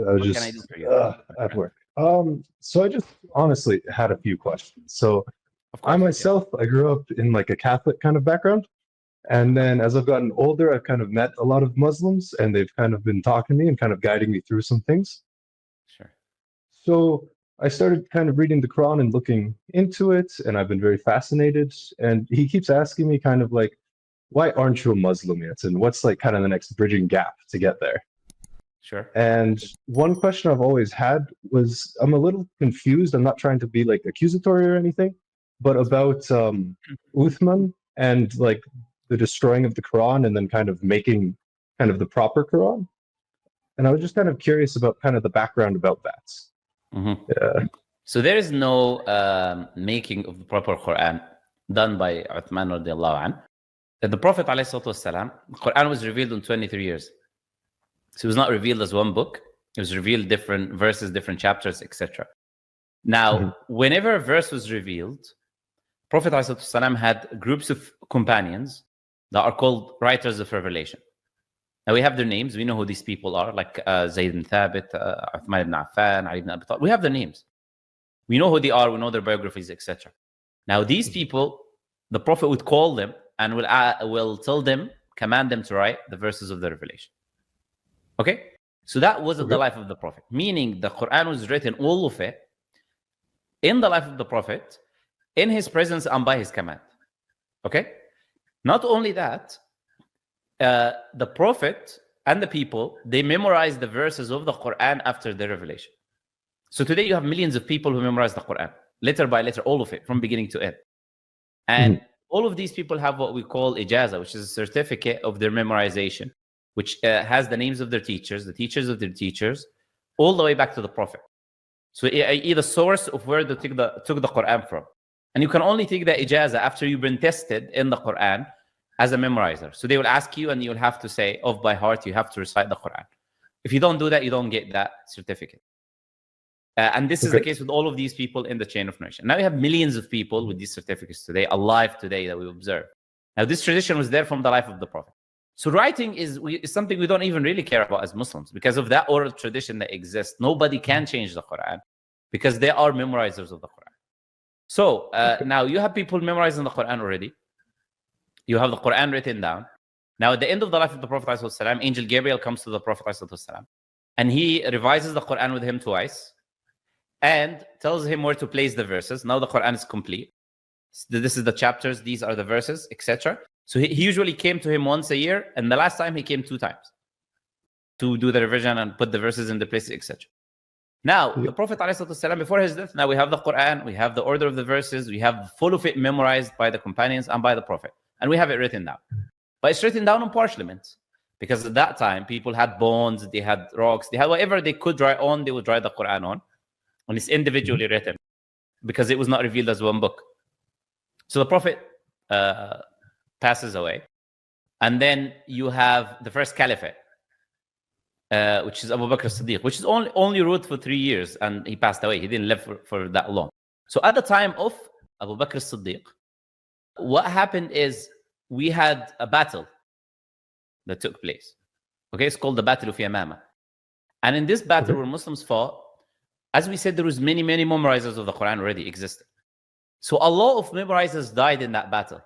I was What can I do just for you? at work. So I just honestly had a few questions. So Of I course. myself, I grew up in like a Catholic kind of background. And then as I've gotten older, I've kind of met a lot of Muslims and they've kind of been talking to me and kind of guiding me through some things. Sure. So I started kind of reading the Quran and looking into it, and I've been very fascinated. And he keeps asking me kind of like, why aren't you a Muslim yet? And what's like kind of the next bridging gap to get there? Sure. And one question I've always had was I'm a little confused. I'm not trying to be like accusatory or anything, but about Uthman and like the destroying of the Quran and then kind of making kind of the proper Quran. And I was just kind of curious about kind of the background about that. Mm-hmm. So there is no making of the proper Quran done by Uthman radiallahu anh. The Prophet ﷺ, the Quran was revealed in 23 years. So it was not revealed as one book. It was revealed different verses, different chapters, etc. Now, whenever a verse was revealed, Prophet ﷺ had groups of companions that are called writers of revelation. Now, we have their names. We know who these people are, like Zayd ibn Thabit, Uthman ibn Affan, Ali ibn Abi Talib. We have their names. We know who they are. We know their biographies, etc. Now, these people, the Prophet would call them and will tell them, command them to write the verses of the revelation. Okay? So that wasn't the life of the Prophet. Meaning the Quran was written, all of it, in the life of the Prophet, in his presence and by his command. Okay? Not only that, the Prophet and the people, they memorized the verses of the Quran after the revelation. So today you have millions of people who memorize the Quran, letter by letter, all of it, from beginning to end. And all of these people have what we call ijaza, which is a certificate of their memorization, which has the names of their teachers, the teachers of their teachers, all the way back to the Prophet. So i.e. the source of where they took the Quran from. And you can only take the ijaza after you've been tested in the Quran as a memorizer. So they will ask you and you'll have to say, off by heart, you have to recite the Quran. If you don't do that, you don't get that certificate. And this is the case with all of these people in the chain of narration. Now we have millions of people with these certificates today, alive today, that we observe. Now this tradition was there from the life of the Prophet. So writing is something we don't even really care about as Muslims because of that oral tradition that exists. Nobody can change the Quran because they are memorizers of the Quran. So now you have people memorizing the Quran already. You have the Quran written down. Now at the end of the life of the Prophet ﷺ, Angel Gabriel comes to the Prophet ﷺ, and he revises the Quran with him twice and tells him where to place the verses. Now the Quran is complete. This is the chapters, these are the verses, etc. So he usually came to him once a year, and the last time he came 2 times to do the revision and put the verses in the place, etc. Now, the Prophet ﷺ, before his death, now we have the Quran, we have the order of the verses, we have full of it memorized by the companions and by the Prophet, and we have it written down. But it's written down on parchment, because at that time, people had bones, they had rocks, they had whatever they could write on, they would write the Quran on, and it's individually written, because it was not revealed as one book. So the Prophet passes away, and then you have the first caliphate, which is Abu Bakr as-Siddiq, which is only ruled for 3 years, and he passed away. He didn't live for that long. So at the time of Abu Bakr as-Siddiq, what happened is we had a battle that took place. Okay, it's called the Battle of Yamama. And in this battle where Muslims fought, as we said, there was many memorizers of the Quran already existed. So a lot of memorizers died in that battle.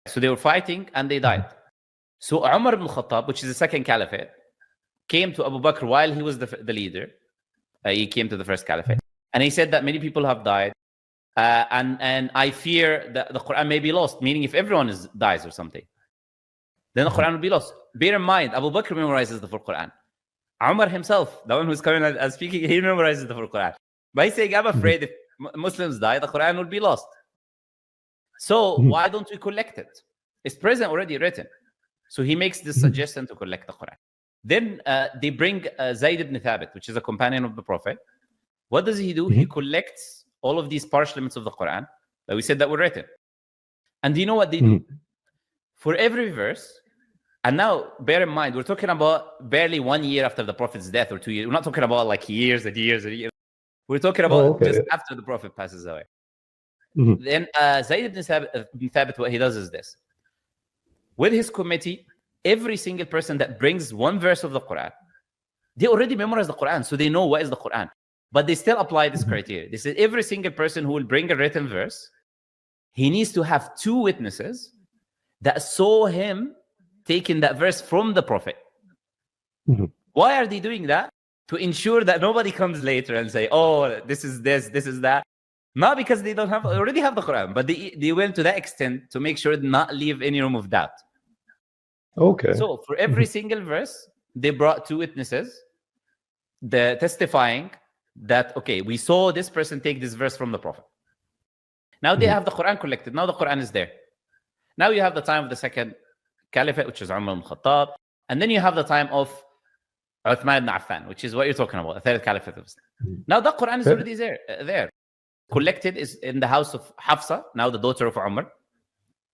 So they were fighting and they died. So Umar ibn Khattab, which is the second caliphate, came to Abu Bakr while he was the leader. He came to the first caliphate. And he said that many people have died. And I fear that the Quran may be lost, meaning if everyone dies or something, then the Quran will be lost. Bear in mind, Abu Bakr memorizes the full Quran. Umar himself, the one who's coming and speaking, he memorizes the full Quran. But he's saying, I'm afraid if Muslims die, the Quran will be lost. So why don't we collect it? It's present already written. So he makes this suggestion to collect the Quran. Then they bring Zayd ibn Thabit, which is a companion of the Prophet. What does he do? He collects all of these parchments of the Quran that we said that were written. And do you know what they do? For every verse, and now bear in mind, we're talking about barely 1 year after the Prophet's death or 2 years. We're not talking about like years and years and years. We're talking about just after the Prophet passes away. Then Zayd ibn Thabit, what he does is this. With his committee, every single person that brings one verse of the Quran, They already memorized the Quran, so they know what is the Quran. But they still apply this criteria. They said every single person who will bring a written verse, he needs to have 2 witnesses that saw him taking that verse from the Prophet. Why are they doing that? To ensure that nobody comes later and say, oh, this is that. Not because they already have the Quran, but they went to that extent to make sure to not leave any room of doubt. Okay. So for every single verse, they brought 2 witnesses, the testifying that, okay, we saw this person take this verse from the Prophet. Now they have the Quran collected. Now the Quran is there. Now you have the time of the second caliphate, which is Umar ibn Khattab. And then you have the time of Uthman ibn Affan, which is what you're talking about, the third caliphate of Islam. Now the Quran is already there. Collected is in the house of Hafsa, now the daughter of Umar,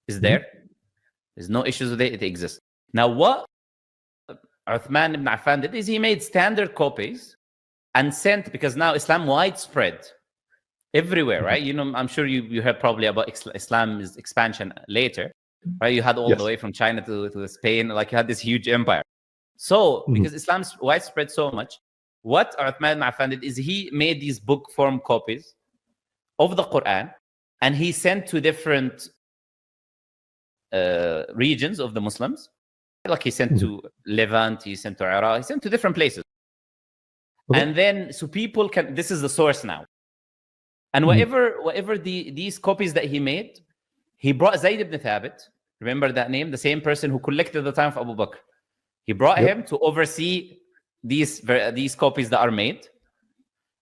is there. There's no issues with it. It exists. Now what Uthman ibn Affan did is he made standard copies and sent, because now Islam widespread everywhere, right? You know, I'm sure you heard probably about Islam's expansion later, right? You had all the way from China to Spain, like you had this huge empire. So because Islam's widespread so much, what Uthman ibn Affan did is he made these book form copies of the Quran, and he sent to different regions of the Muslims. Like he sent to Levant, he sent to Iraq, he sent to different places. And then, so people can, this is the source now. And whatever these copies that he made, he brought Zayd ibn Thabit, remember that name? The same person who collected the time of Abu Bakr. He brought him to oversee these copies that are made.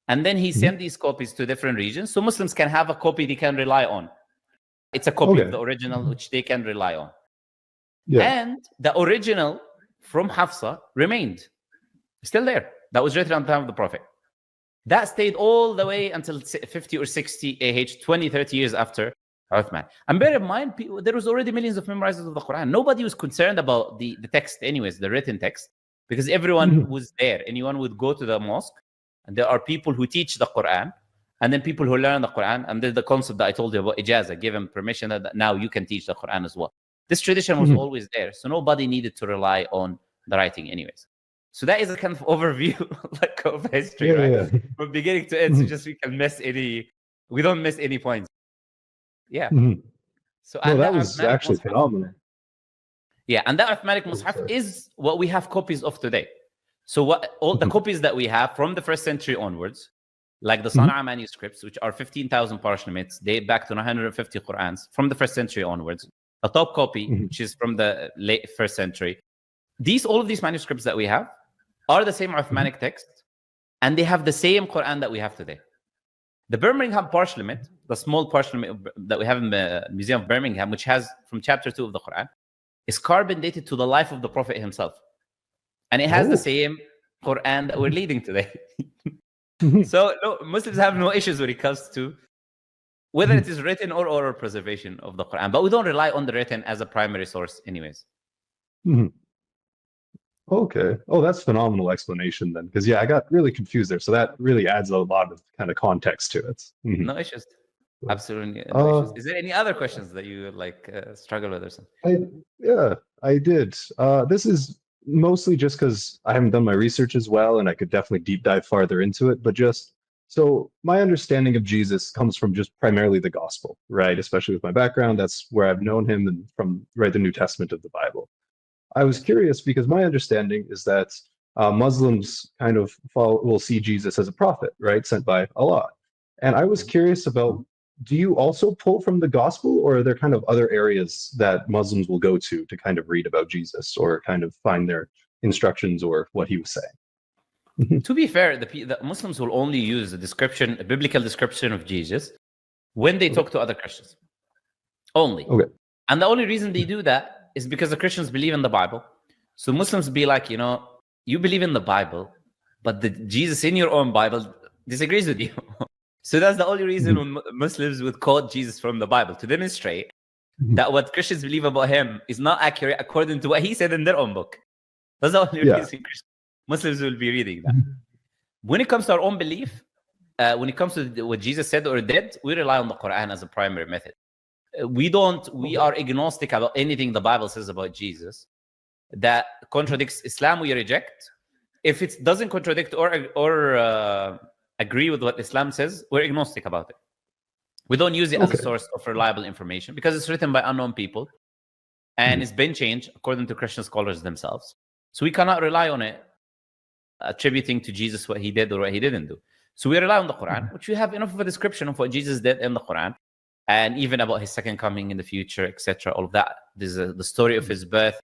And then he sent these copies to different regions, so Muslims can have a copy they can rely on. It's a copy of the original, which they can rely on. And the original from Hafsa remained. Still there. That was written on the time of the Prophet. That stayed all the way until 50 or 60 AH, 20, 30 years after Uthman. And bear in mind, there was already millions of memorizers of the Quran. Nobody was concerned about the text anyways, the written text, because everyone was there. Anyone would go to the mosque, and there are people who teach the Quran, and then people who learn the Quran, and there's the concept that I told you about ijazah, give them permission that now you can teach the Quran as well. This tradition was always there, so nobody needed to rely on the writing anyways. So that is a kind of overview like of history, right? From beginning to end, so just we don't miss any points. So and that was actually phenomenal. Yeah, and that Uthmanic Mus'haf is what we have copies of today. So what all the copies that we have from the 1st century onwards, like the Sana'a manuscripts, which are 15,000 parchments, date back to 950 Qur'ans from the 1st century onwards. A top copy, which is from the late 1st century. All of these manuscripts that we have are the same Uthmanic text, and they have the same Quran that we have today. The Birmingham parchment, the small parchment that we have in the Museum of Birmingham, which has from chapter 2 of the Quran, is carbon dated to the life of the Prophet himself. And it has the same Quran that we're reading today. So Muslims have no issues when it comes to whether it is written or oral preservation of the Quran. But we don't rely on the written as a primary source anyways. Okay. Oh, that's phenomenal explanation then. Because I got really confused there. So that really adds a lot of kind of context to it. No issues. Absolutely no issues. Is there any other questions that you struggle with or something? I did. This is mostly just because I haven't done my research as well, and I could definitely deep dive farther into it. But so my understanding of Jesus comes from just primarily the gospel, right? Especially with my background, that's where I've known him, and from the New Testament of the Bible. I was curious because my understanding is that Muslims kind of will see Jesus as a prophet, right? Sent by Allah. And I was curious about, do you also pull from the gospel, or are there kind of other areas that Muslims will go to kind of read about Jesus or kind of find their instructions or what he was saying? To be fair, the Muslims will only use a biblical description of Jesus when they talk to other Christians. Only. And the only reason they do that is because the Christians believe in the Bible. So Muslims be like, you believe in the Bible, but the Jesus in your own Bible disagrees with you. So that's the only reason when Muslims would quote Jesus from the Bible, to demonstrate that what Christians believe about him is not accurate according to what he said in their own book. That's the only reason Muslims will be reading that. When it comes to our own belief, when it comes to what Jesus said or did, we rely on the Quran as a primary method. We are agnostic about anything the Bible says about Jesus that contradicts Islam. We reject, if it doesn't contradict or agree with what Islam says, we're agnostic about it. We don't use it as a source of reliable information because it's written by unknown people and it's been changed according to Christian scholars themselves. So we cannot rely on it attributing to Jesus what he did or what he didn't do. So we rely on the Quran, which we have enough of a description of what Jesus did in the Quran, and even about his second coming in the future, etc. All of that. There's the story of his birth,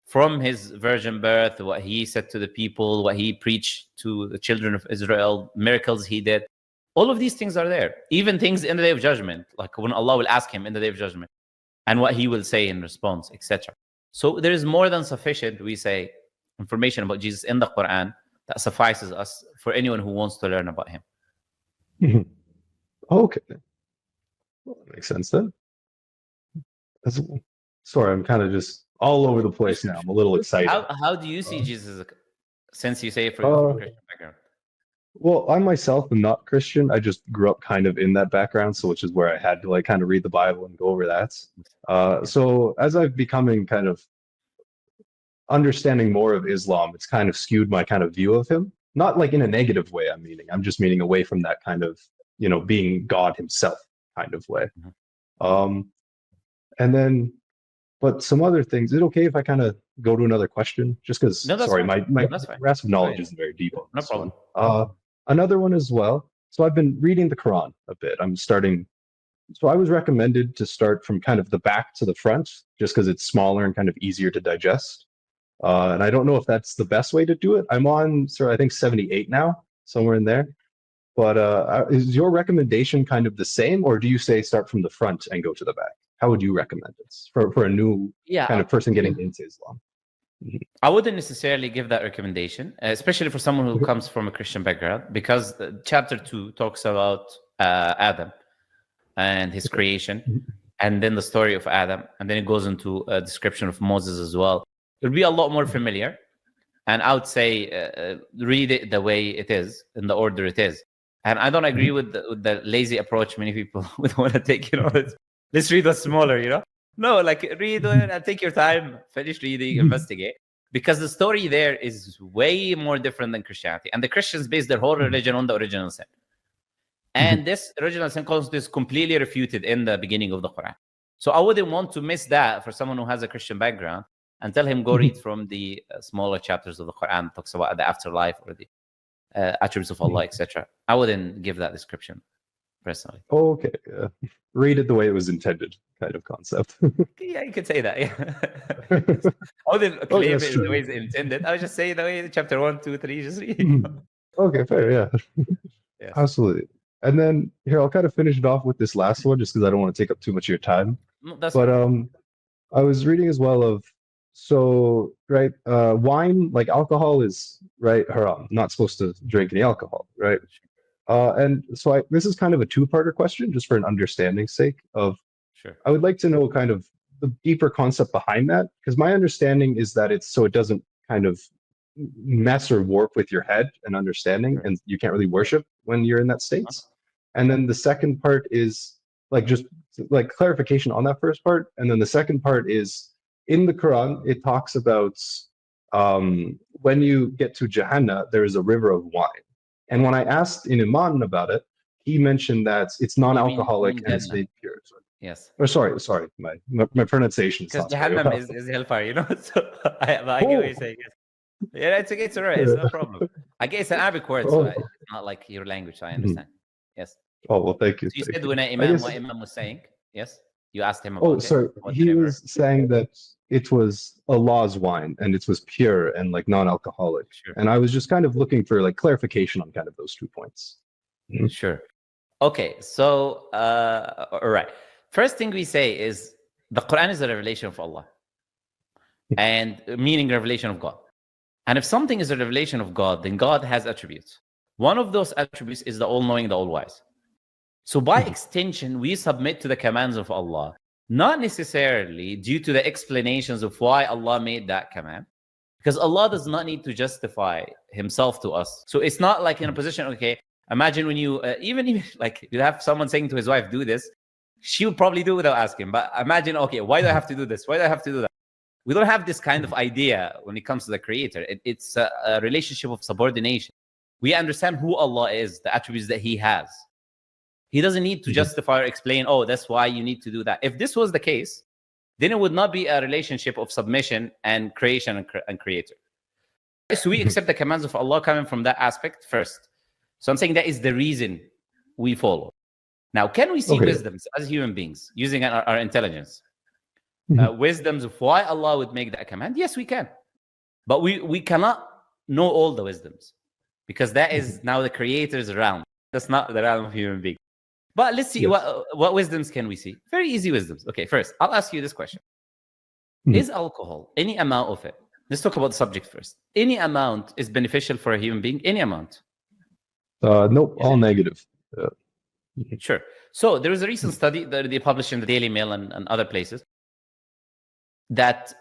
from his virgin birth, what he said to the people, what he preached to the children of Israel, miracles he did. All of these things are there. Even things in the Day of Judgment, like when Allah will ask him in the Day of Judgment, and what he will say in response, etc. So there is more than sufficient, we say, information about Jesus in the Quran that suffices us for anyone who wants to learn about him. Okay. Well, that makes sense then. Sorry, I'm kind of just all over the place now. I'm a little excited. How do you see Jesus, since you say from Christian background? Well, I myself am not Christian. I just grew up kind of in that background, so which is where I had to like kind of read the Bible and go over that. So as I've becoming kind of understanding more of Islam, it's kind of skewed my kind of view of him. Not like in a negative way, I'm just meaning away from that kind of, being God himself kind of way. And then, but some other things, is it okay if I kind of go to another question? Just because, sorry, my grasp of knowledge isn't very deep on no this problem. one. Another one as well. So I've been reading the Quran a bit. So I was recommended to start from kind of the back to the front, just because it's smaller and kind of easier to digest. And I don't know if that's the best way to do it. I'm on, I think 78 now, somewhere in there. But is your recommendation kind of the same, or do you say start from the front and go to the back? How would you recommend it for a new kind of person getting into Islam? I wouldn't necessarily give that recommendation, especially for someone who comes from a Christian background, because chapter 2 talks about Adam and his creation, and then the story of Adam, and then it goes into a description of Moses as well. It'll be a lot more familiar, and I would say read it the way it is, in the order it is. And I don't agree with the lazy approach many people would want to take. Let's read what's smaller. No, like read and take your time, finish reading, investigate, because the story there is way more different than Christianity. And the Christians base their whole religion on the original sin. And this original sin concept is completely refuted in the beginning of the Quran. So I wouldn't want to miss that for someone who has a Christian background and tell him go read from the smaller chapters of the Quran, talks about the afterlife or the attributes of Allah, etc. I wouldn't give that description personally. Okay. Read it the way it was intended, kind of concept. Yeah, you could say that. Yeah. I wouldn't claim it the way it's intended. I would just say the way chapter 1, 2, 3, just read. Okay, fair, yeah. Yes. Absolutely. And then here, I'll kind of finish it off with this last one, just because I don't want to take up too much of your time. That's fine. I was reading as well of, wine, like alcohol is, haram. Not supposed to drink any alcohol, right? And so this is kind of a two-parter question, just for an understanding's sake of, I would like to know kind of the deeper concept behind that, because my understanding is that it's so it doesn't kind of mess or warp with your head and understanding, and you can't really worship when you're in that state. And then the second part is just clarification on that first part. And then the second part is, in the Quran, it talks about when you get to Jahannam, there is a river of wine. And when I asked in Iman about it, he mentioned that it's non-alcoholic and it's made pure. Yes. Or sorry, my pronunciation. Because Jahannam is hellfire, So I get what you're saying. Yeah, it's okay. It's all right. It's no problem. I guess it's an Arabic word, so it's not like your language. So I understand. Yes. Oh well, thank you. So you said when what Imam was saying. Yes. You asked him about. Oh, sorry. He was saying that it was Allah's wine and it was pure and non-alcoholic. Sure. And I was just kind of looking for clarification on kind of those 2 points. Sure. Okay. So, all right. First thing we say is the Quran is a revelation of Allah, and meaning revelation of God. And if something is a revelation of God, then God has attributes. One of those attributes is the all-knowing, the all-wise. So by extension, we submit to the commands of Allah, not necessarily due to the explanations of why Allah made that command, because Allah does not need to justify himself to us. So it's not like in a position, okay, imagine when you, even you have someone saying to his wife, do this, she would probably do it without asking. But imagine, okay, why do I have to do this? Why do I have to do that? We don't have this kind of idea when it comes to the Creator. It's a relationship of subordination. We understand who Allah is, the attributes that He has. He doesn't need to justify or explain, oh, that's why you need to do that. If this was the case, then it would not be a relationship of submission and creation and Creator. So we accept the commands of Allah coming from that aspect first. So I'm saying that is the reason we follow. Now, can we see wisdoms as human beings using our intelligence? Wisdoms of why Allah would make that command? Yes, we can. But we cannot know all the wisdoms because that is now the Creator's realm. That's not the realm of human beings. But let's see what wisdoms can we see. Very easy wisdoms. Okay, first, I'll ask you this question. Is alcohol, any amount of it, let's talk about the subject first. Any amount is beneficial for a human being? Any amount? Nope, all negative. Sure. So there was a recent study that they published in the Daily Mail and other places that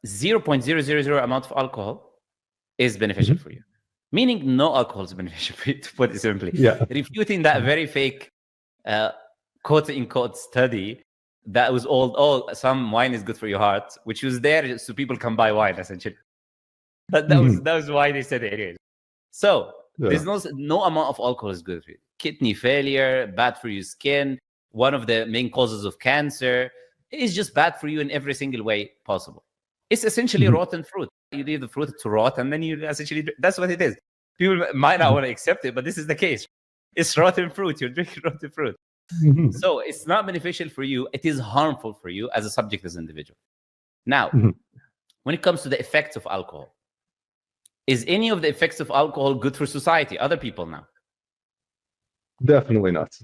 0.000 amount of alcohol is beneficial for you. Meaning no alcohol is beneficial for you, to put it simply. Refuting that very fake quote-unquote study that was all, some wine is good for your heart, which was there so people can buy wine, essentially. But that was why they said it anyways. So there's no amount of alcohol is good for you. Kidney failure, bad for your skin, one of the main causes of cancer. It's just bad for you in every single way possible. It's essentially rotten fruit. You leave the fruit to rot, and then you essentially, that's what it is. People might not want to accept it, but this is the case. It's rotten fruit. You're drinking rotten fruit. So it's not beneficial for you. It is harmful for you as a subject, as an individual. Now, when it comes to the effects of alcohol, is any of the effects of alcohol good for society, other people now? Definitely not.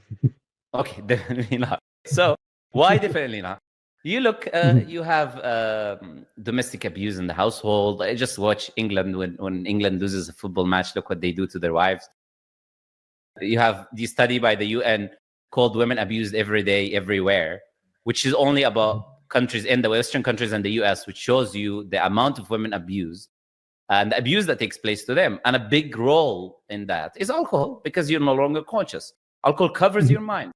Okay, definitely not. So why definitely not? You look, you have domestic abuse in the household. I just watch England when England loses a football match. Look what they do to their wives. You have the study by the UN called Women Abused Every Day, Everywhere, which is only about countries in the Western countries and the US, which shows you the amount of women abused and the abuse that takes place to them. And a big role in that is alcohol, because you're no longer conscious. Alcohol covers your mind.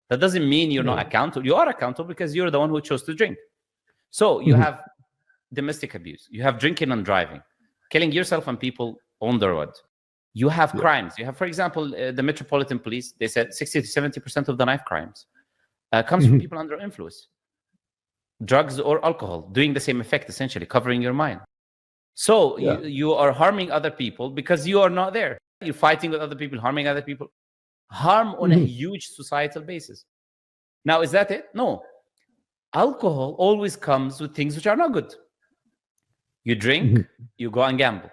That doesn't mean you're not accountable. You are accountable because you're the one who chose to drink. So you have domestic abuse. You have drinking and driving, killing yourself and people on the road. You have crimes. You have, for example, the Metropolitan Police. They said 60 to 70% of the knife crimes comes from people under influence. Drugs or alcohol doing the same effect, essentially covering your mind. So you are harming other people because you are not there. You're fighting with other people, harming other people. Harm on a huge societal basis. Now, is that it? No. Alcohol always comes with things which are not good. You drink, you go and gamble.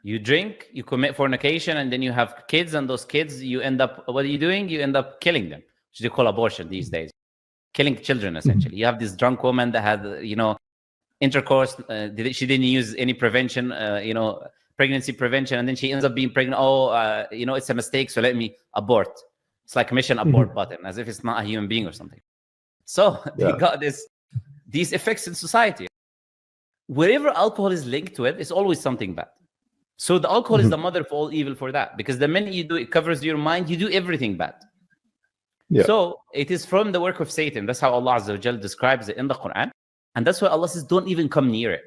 You drink, you commit fornication, and then you have kids, and those kids, you end up, what are you doing? You end up killing them, which they call abortion these days. Killing children, essentially. You have this drunk woman that had, intercourse. She didn't use any prevention, pregnancy prevention, and then she ends up being pregnant. It's a mistake, so let me abort. It's like mission abort button, as if it's not a human being or something. So they got these effects in society. Wherever alcohol is linked to it, it's always something bad. So the alcohol is the mother of all evil for that, because the minute you do it covers your mind, you do everything bad. So it is from the work of Satan. That's how Allah Azza wa Jal describes it in the Quran. And that's why Allah says, don't even come near it.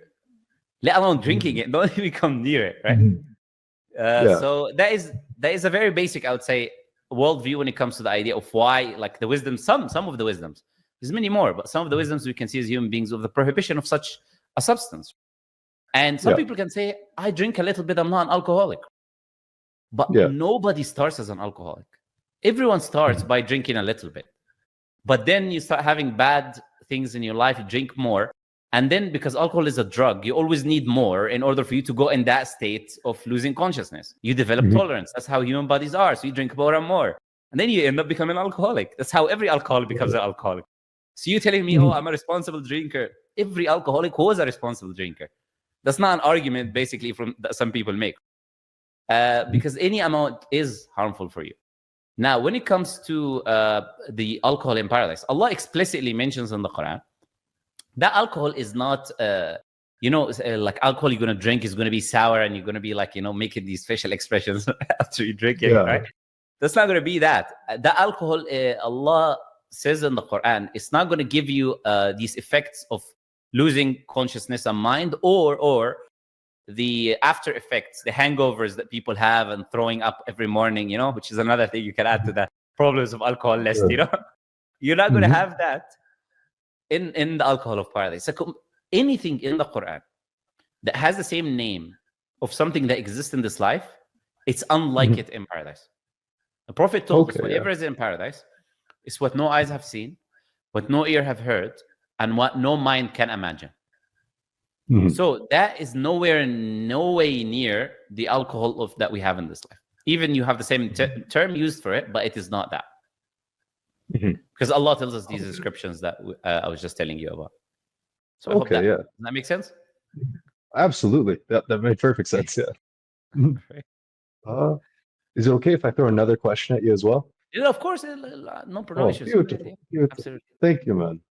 Let alone drinking it, don't even come near it, right? So that is a very basic, I would say, worldview when it comes to the idea of why, like the wisdom, some of the wisdoms, there's many more, but some of the wisdoms we can see as human beings of the prohibition of such a substance. And some people can say, I drink a little bit, I'm not an alcoholic. But nobody starts as an alcoholic. Everyone starts by drinking a little bit. But then you start having bad things in your life, you drink more. And then because alcohol is a drug, you always need more in order for you to go in that state of losing consciousness. You develop tolerance. That's how human bodies are. So you drink more and more. And then you end up becoming an alcoholic. That's how every alcoholic becomes an alcoholic. So you telling me, I'm a responsible drinker. Every alcoholic was a responsible drinker. That's not an argument, basically, from that some people make. Because any amount is harmful for you. Now, when it comes to the alcohol in paradise, Allah explicitly mentions in the Quran that alcohol is not, like alcohol you're going to drink is going to be sour and you're going to be like, making these facial expressions after you drink it, right? That's not going to be that. The alcohol, Allah says in the Quran, it's not going to give you these effects of losing consciousness and mind, or the after effects, the hangovers that people have and throwing up every morning, which is another thing you can add to the problems of alcohol list, You're not going to have that in the alcohol of paradise. So anything in the Quran that has the same name of something that exists in this life, it's unlike it in paradise. The Prophet told us whatever is in paradise is what no eyes have seen, what no ear have heard, and what no mind can imagine. So that is no way near the alcohol that we have in this life. Even you have the same term used for it, but it is not that. Because Allah tells us these descriptions that I was just telling you about. So I hope that, does that make sense? Absolutely. That made perfect sense, yeah. Is it okay if I throw another question at you as well? Yeah, of course. No issues. Beautiful. Absolutely. Thank you, man.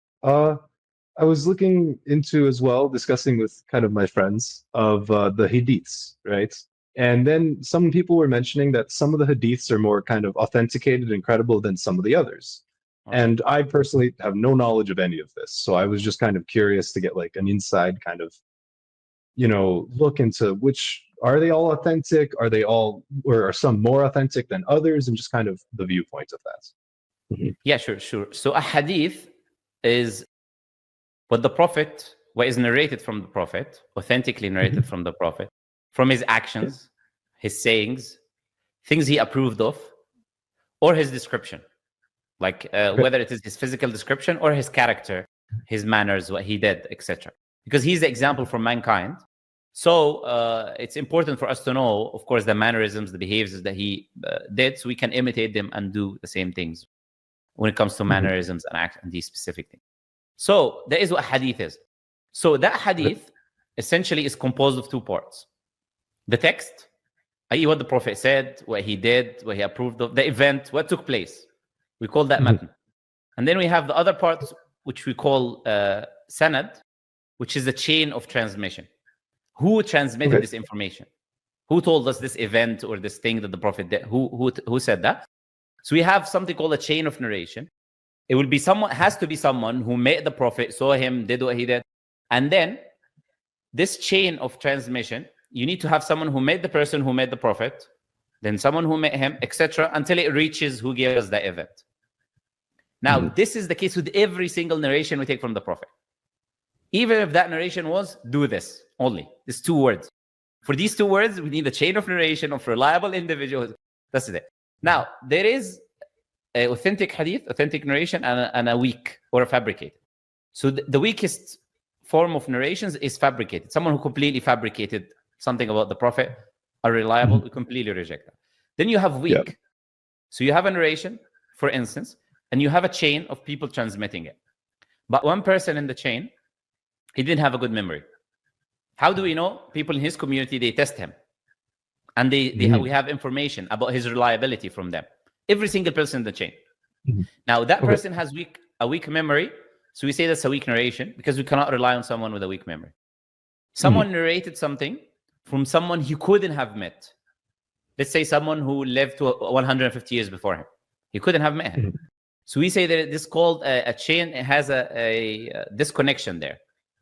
I was looking into as well, discussing with kind of my friends of the Hadiths, right? And then some people were mentioning that some of the Hadiths are more kind of authenticated and credible than some of the others. And I personally have no knowledge of any of this. So I was just kind of curious to get like an inside kind of, look into which, are they all authentic? Are they all, or are some more authentic than others? And just kind of the viewpoint of that. Yeah, sure. So a hadith is what is narrated from the Prophet, authentically narrated from the Prophet, from his actions, his sayings, things he approved of, or his description. Like whether it is his physical description or his character, his manners, what he did, etc. Because he's the example for mankind. So it's important for us to know, of course, the mannerisms, the behaviors that he did, so we can imitate them and do the same things when it comes to mannerisms and these specific things. So that is what hadith is. So that hadith essentially is composed of two parts. The text, i.e. what the Prophet said, what he did, what he approved of, the event, what took place. We call that matn. And then we have the other part, which we call sanad, which is a chain of transmission. Who transmitted this information? Who told us this event or this thing that the Prophet did? Who said that? So we have something called a chain of narration. It will be has to be someone who met the Prophet, saw him, did what he did. And then this chain of transmission, you need to have someone who met the person who met the Prophet, then someone who met him, etc., until it reaches who gave us the event. Now, this is the case with every single narration we take from the Prophet. Even if that narration was, do this only. These two words. For these two words, we need a chain of narration of reliable individuals. That's it. Now, there is an authentic hadith, authentic narration, and a weak or a fabricated. So the weakest form of narrations is fabricated. Someone who completely fabricated something about the Prophet are reliable, we completely reject that. Then you have weak. Yeah. So you have a narration, for instance, and you have a chain of people transmitting it. But one person in the chain, he didn't have a good memory. How do we know? People in his community, they test him. And we have information about his reliability from them. Every single person in the chain. Now, that person has a weak memory. So we say that's a weak narration because we cannot rely on someone with a weak memory. Someone narrated something from someone he couldn't have met. Let's say someone who lived to 150 years before him. He couldn't have met him. So we say that this is called a chain. It has a disconnection there.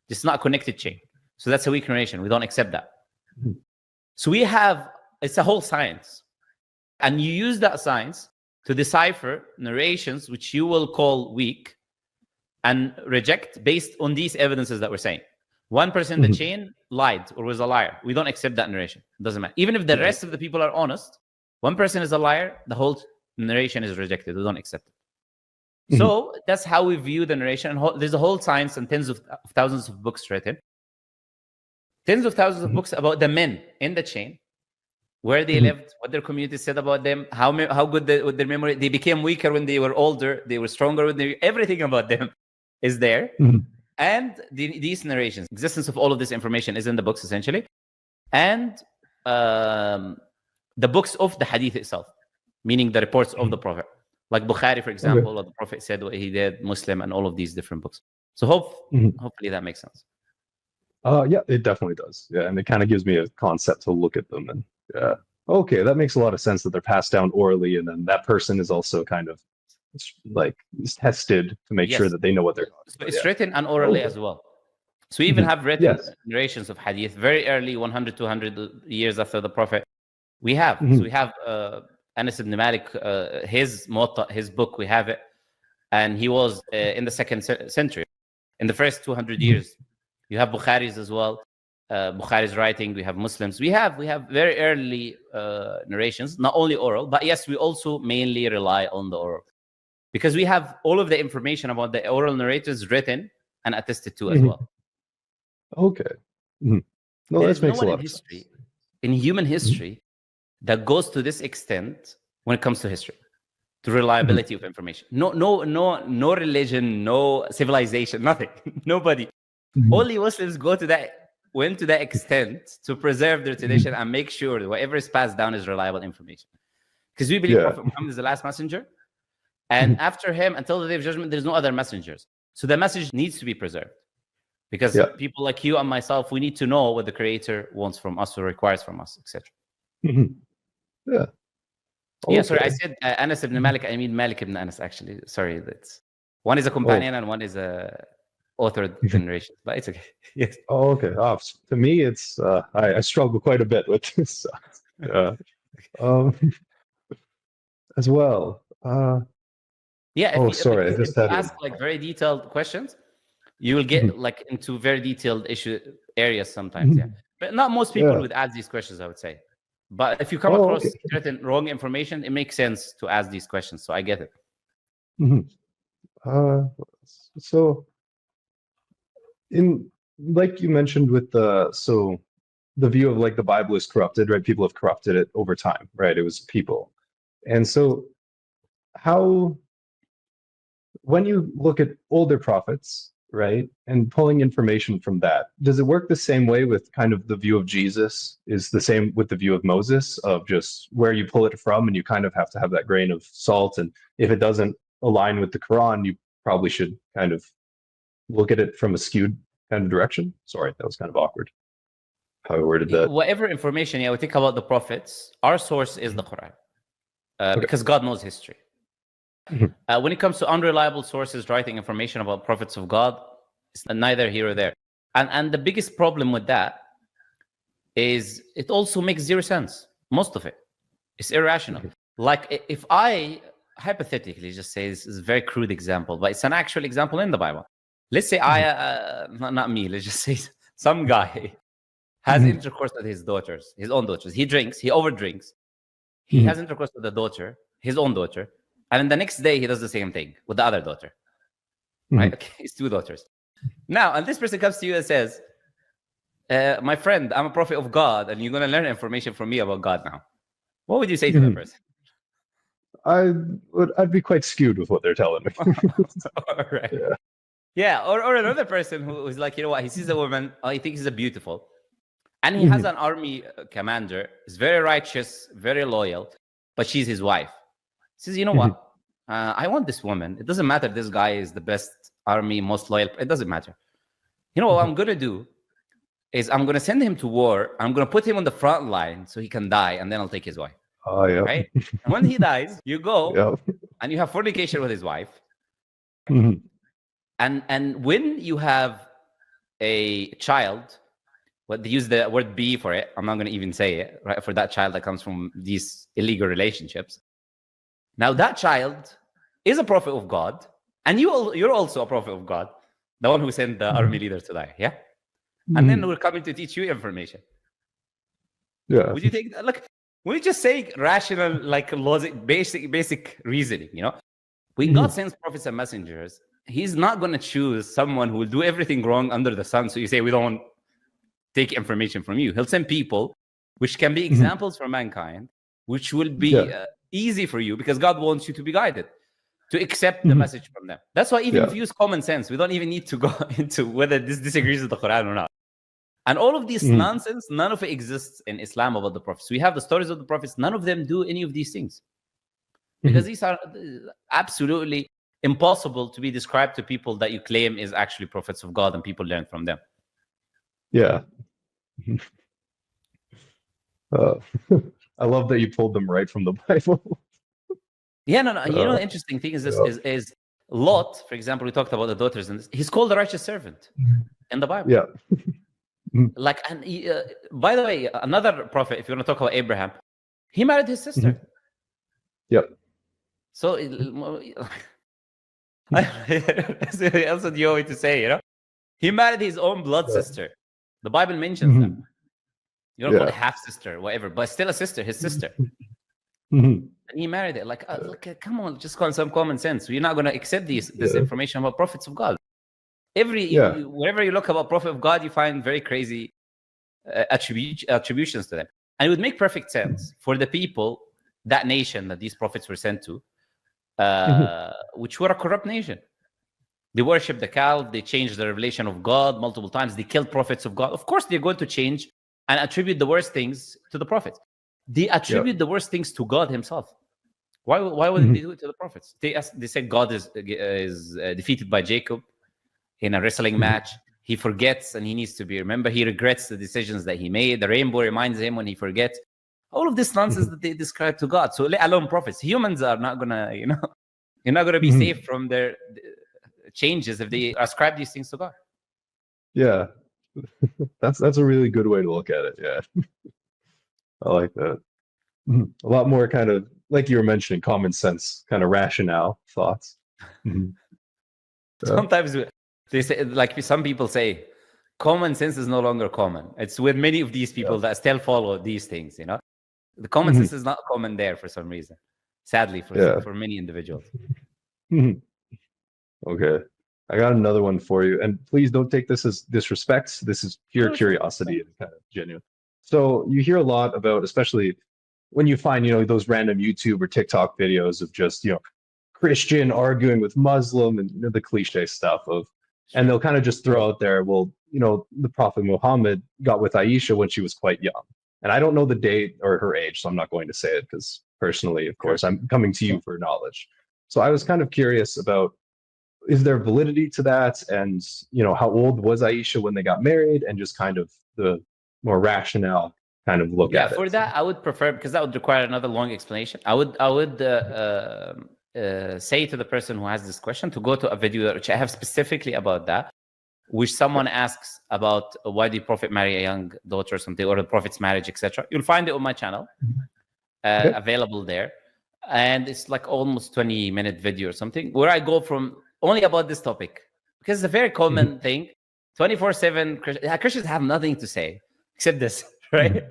It's not a connected chain. So that's a weak narration. We don't accept that. So it's a whole science. And you use that science to decipher narrations, which you will call weak, and reject based on these evidences that we're saying. One person in the chain lied or was a liar. We don't accept that narration. It doesn't matter. Even if the rest of the people are honest, one person is a liar, the whole narration is rejected. We don't accept it. So that's how we view the narration. And there's a whole science and tens of thousands of books written. Tens of thousands of books about the men in the chain, where they lived, what their community said about them, how good with their memory. They became weaker when they were older. They were stronger when everything about them is there. And these narrations, existence of all of this information is in the books, essentially. And the books of the hadith itself, meaning the reports of the Prophet. Like Bukhari, for example, what the Prophet said, what he did, Muslim, and all of these different books. So hopefully that makes sense. Yeah, it definitely does. Yeah, and it kind of gives me a concept to look at them. And yeah, okay, that makes a lot of sense that they're passed down orally, and then that person is also kind of like tested to make sure that they know what they're talking about. So it's written and orally as well. So we even have written Yes. narrations of hadith very early, 100, 200 years after the Prophet. We have. So we have Anas ibn Malik, his Muwatta, his book, we have it. And he was in the 2nd century. In the first 200 years, you have Bukhari's as well. Bukhari's writing, we have Muslims. We have very early narrations, not only oral, but yes, we also mainly rely on the oral. Because we have all of the information about the oral narrators written and attested to as well. Okay. No, There's that makes no one a in lot of history, sense. in human history, that goes to this extent when it comes to history, to reliability of information. No religion, no civilization, nothing. Nobody. Only Muslims went to that extent to preserve their tradition and make sure that whatever is passed down is reliable information. Because we believe Prophet Muhammad is the last messenger, and after him, until the day of judgment, there's no other messengers. So the message needs to be preserved. Because people like you and myself, we need to know what the Creator wants from us or requires from us, etc. Yeah. Yeah, sorry, I said Anas ibn Malik. I mean Malik ibn Anas, actually. Sorry, that's one is a companion and one is a authored generation, but it's okay. Yes. Oh, okay. To me, it's I struggle quite a bit with this as well. If I just had ask like very detailed questions, you will get like into very detailed areas sometimes. Yeah, but not most people would ask these questions, I would say. But if you come across certain wrong information, it makes sense to ask these questions. So I get it. So, in like you mentioned with the view of like the Bible is corrupted, right? People have corrupted it over time, right? It was people, and so when you look at older prophets, right, and pulling information from that, does it work the same way with kind of the view of Jesus is the same with the view of Moses, of just where you pull it from, and you kind of have to have that grain of salt, and if it doesn't align with the Quran, you probably should kind of look at it from a skewed kind of direction? Sorry, that was kind of awkward how I worded that. Whatever information we think about the prophets, our source is the Quran, because God knows history. When it comes to unreliable sources writing information about prophets of God, it's neither here or there. And the biggest problem with that is it also makes zero sense. Most of it. It's irrational. Like if I hypothetically just say, this is a very crude example, but it's an actual example in the Bible. Let's say not me, let's just say some guy has intercourse with his own daughters. He drinks, he overdrinks. He has intercourse with the daughter, his own daughter. And then the next day, he does the same thing with the other daughter. Right? Okay, his 2 daughters. Now, and this person comes to you and says, my friend, I'm a prophet of God, and you're going to learn information from me about God now. What would you say to that person? I'd be quite skewed with what they're telling me. All right. Yeah, or another person who's like, you know what, he sees a woman, he thinks she's beautiful, and he has an army commander, is very righteous, very loyal, but she's his wife. He says, you know what, I want this woman. It doesn't matter if this guy is the best army, most loyal. It doesn't matter. You know what I'm going to do is I'm going to send him to war. I'm going to put him on the front line so he can die, and then I'll take his wife. Oh, yeah. Right? And when he dies, you go and you have fornication with his wife. And when you have a child, they use the word "be" for it. I'm not going to even say it, right? For that child that comes from these illegal relationships. Now that child is a prophet of God, and you're also a prophet of God, the one who sent the army leader to die. Yeah, and then we're coming to teach you information. Yeah. Would you take that? Look, we just say rational, like logic, basic reasoning. You know, when God sends prophets and messengers, He's not going to choose someone who will do everything wrong under the sun. So you say we don't take information from you. He'll send people which can be examples for mankind, which will be easy for you because God wants you to be guided, to accept the message from them. That's why even if you use common sense, we don't even need to go into whether this disagrees with the Quran or not. And all of this nonsense, none of it exists in Islam about the prophets. We have the stories of the prophets. None of them do any of these things because these are absolutely impossible to be described to people that you claim is actually prophets of God and people learn from them. Yeah. I love that you pulled them right from the Bible. Yeah, no. You know, the interesting thing is this: is Lot, for example. We talked about the daughters, and he's called a righteous servant. in the Bible. Yeah. Like, and by the way, another prophet, if you want to talk about Abraham, he married his sister. Yep. So, that's what you always to say, you know? He married his own blood sister. The Bible mentions that. You don't call it half sister, whatever, but still a sister, his sister. And he married it. Like, come on, just call some common sense. You're not going to accept this information about prophets of God. Wherever you look about prophet of God, you find very crazy attributions to them. And it would make perfect sense for the people, that nation that these prophets were sent to, which were a corrupt nation. They worship the calf. They changed the revelation of God multiple times. They killed prophets of God. Of course, they're going to change and attribute the worst things to the prophets. They attribute the worst things to God himself. Why wouldn't they do it to the prophets? They said God is defeated by Jacob in a wrestling match. He forgets and he needs to be remembered. He regrets the decisions that he made. The rainbow reminds him when he forgets. All of this nonsense that they describe to God. So let alone prophets. Humans are not going to, you're not going to be safe from their changes if they ascribe these things to God. Yeah. That's a really good way to look at it. Yeah. I like that. A lot more kind of, like you were mentioning, common sense, kind of rationale thoughts. Sometimes they say, like some people say, common sense is no longer common. It's with many of these people that still follow these things, The common sense is not common there for some reason. Sadly, for many individuals. Okay. I got another one for you. And please don't take this as disrespect. This is pure curiosity and kind of genuine. So you hear a lot about, especially when you find, those random YouTube or TikTok videos of just, Christian arguing with Muslim and the cliche stuff of, and they'll kind of just throw out there, well, the Prophet Muhammad got with Aisha when she was quite young. And I don't know the date or her age, so I'm not going to say it because personally, of course, I'm coming to you for knowledge. So I was kind of curious about, is there validity to that? And, how old was Aisha when they got married, and just kind of the more rational kind of look at it. For that, I would prefer, because that would require another long explanation. I would say to the person who has this question to go to a video which I have specifically about that, which someone asks about why did Prophet marry a young daughter or something, or the Prophet's marriage, etc. You'll find it on my channel, available there. And it's like almost 20-minute video or something, where I go from only about this topic, because it's a very common thing. 24/7 Christians have nothing to say except this, right?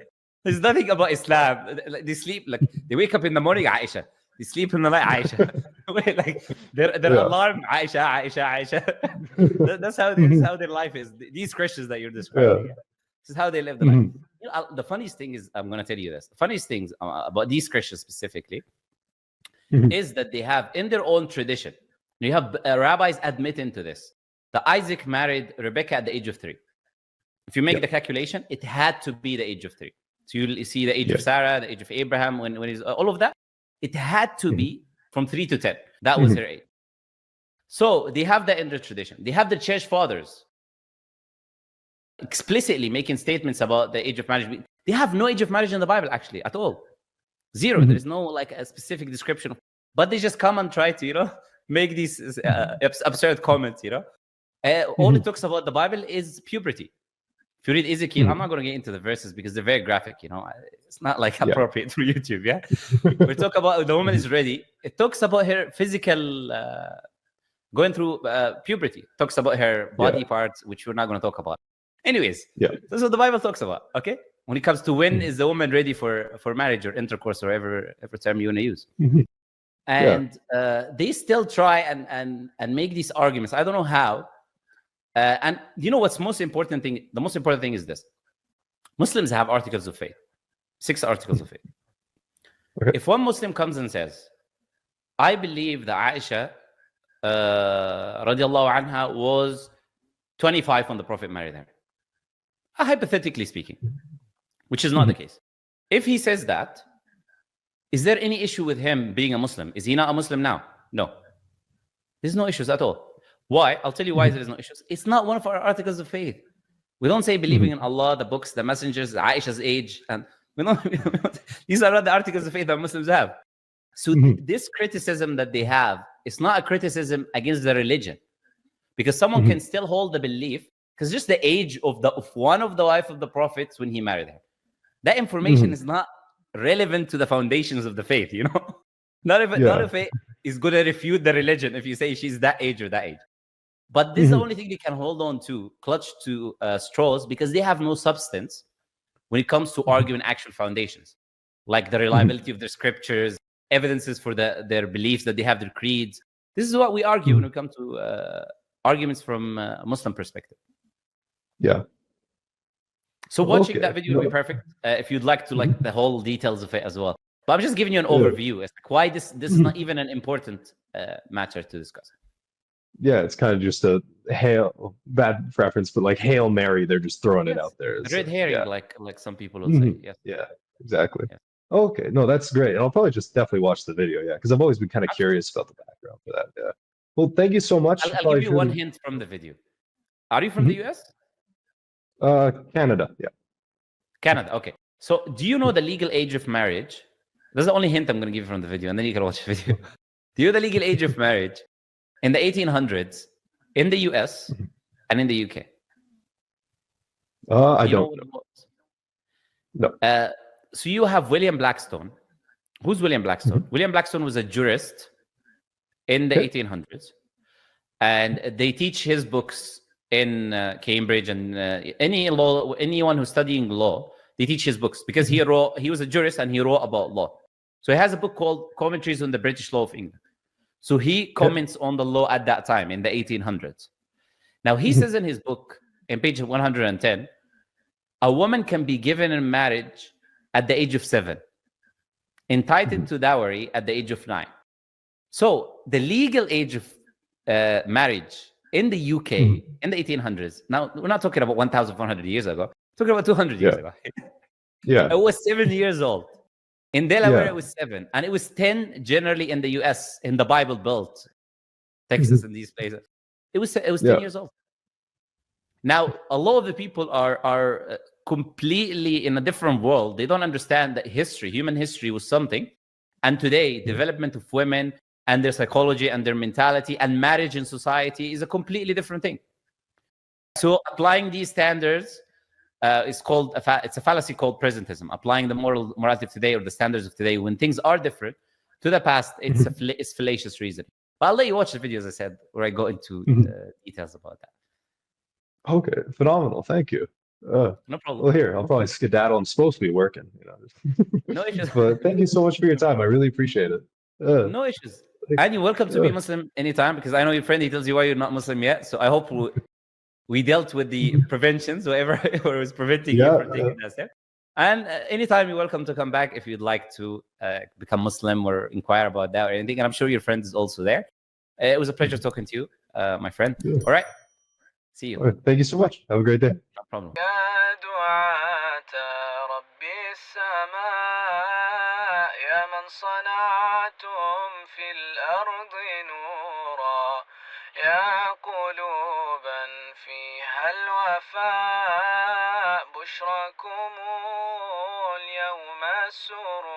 There's nothing about Islam. They sleep, they wake up in the morning, Aisha. They sleep in the night, Aisha. Their alarm, Aisha. That's how their life is. These Christians that you're describing, this is how they live their life. The funniest thing is, I'm going to tell you this. The funniest things about these Christians specifically is that they have in their own tradition. You have rabbis admitting to this. That Isaac married Rebecca at the age of 3. If you make the calculation, it had to be the age of 3. So you'll see the age of Sarah, the age of Abraham, when he's all of that. It had to be from 3 to 10. That was her age. So they have that in their tradition. They have the church fathers explicitly making statements about the age of marriage. They have no age of marriage in the Bible, actually, at all. Zero. There is no a specific description. But they just come and try to, make these absurd comments, All it talks about the Bible is puberty. If you read Ezekiel, I'm not going to get into the verses because they're very graphic, It's not appropriate for YouTube, We talk about the woman is ready. It talks about her physical going through puberty. It talks about her body parts, which we're not going to talk about. Anyways, that's what the Bible talks about, okay? When it comes to when is the woman ready for marriage or intercourse or whatever term you want to use. And they still try and make these arguments. I don't know how. And what's most important thing? The most important thing is this. Muslims have articles of faith. 6 articles of faith. Okay. If one Muslim comes and says, I believe that Aisha radiallahu anha was 25 when the Prophet married her. Hypothetically speaking, which is not the case. If he says that, is there any issue with him being a Muslim? Is he not a Muslim now? No. There's no issues at all. Why? I'll tell you why there's no issues. It's not one of our articles of faith. We don't say believing in Allah, the books, the messengers, Aisha's age, and these are not the articles of faith that Muslims have. So this criticism that they have is not a criticism against the religion, because someone can still hold the belief because just the age of one of the wife of the prophets when he married her. That information is not relevant to the foundations of the faith, you know. Not if it is going to refute the religion if you say she's that age or that age. But this is the only thing they can hold on to, clutch to straws, because they have no substance when it comes to arguing actual foundations, like the reliability of their scriptures, evidences for their beliefs, that they have their creeds. This is what we argue when we come to arguments from a Muslim perspective. Yeah. So watching that video would be perfect if you'd like to like the whole details of it as well. But I'm just giving you an overview as to why this is not even an important matter to discuss. Yeah, it's kind of just a bad preference, but like Hail Mary, they're just throwing it out there. Red herring, like some people would say. Yes. Yeah, exactly. Yes. Okay, no, that's great. I'll probably just definitely watch the video, because I've always been kind of curious about the background for that. Yeah. Well, thank you so much. I'll give you one hint from the video. Are you from the US? Canada, yeah. Canada, okay. So do you know the legal age of marriage? That's the only hint I'm going to give you from the video, and then you can watch the video. Do you know the legal age of marriage in the 1800s in the US and in the UK? I don't know. No. So you have William Blackstone. Who's William Blackstone? William Blackstone was a jurist in the 1800s, and they teach his books in Cambridge, and anyone who's studying law, they teach his books because he was a jurist and he wrote about law. So he has a book called Commentaries on the British Law of England. So he comments on the law at that time in the 1800s. Now he says in his book, in page 110, a woman can be given in marriage at the age of 7, entitled to dowry at the age of 9. So the legal age of marriage in the UK in the 1800s, now we're not talking about 1,400 years ago, we're talking about 200 years ago. Yeah. It was 7 yeyears old. In Delaware, it was 7. And it was 10 generally in the US, in the Bible Belt, Texas, and these places. It was 10 years old. Now, a lot of the people are completely in a different world. They don't understand that human history was something. And today, development of women and their psychology and their mentality and marriage in society is a completely different thing. So applying these standards is called it's a fallacy called presentism. Applying the morality of today or the standards of today when things are different to the past, it's fallacious reason. But I'll let you watch the video, as I said, where I go into details about that. Okay, phenomenal. Thank you. No problem. Well, here, I'll probably skedaddle. I'm supposed to be working. No issues. But thank you so much for your time. I really appreciate it. No issues. And you're welcome to be Muslim anytime, because I know your friend, he tells you why you're not Muslim yet. So I hope we dealt with the preventions, whatever was preventing you from taking that step. And anytime you're welcome to come back if you'd like to become Muslim or inquire about that or anything. And I'm sure your friend is also there. It was a pleasure talking to you, my friend. All right. See you. All right. Thank you so much. Have a great day. No problem. يا قلوبا فيها الوفاء بشركم اليوم السرور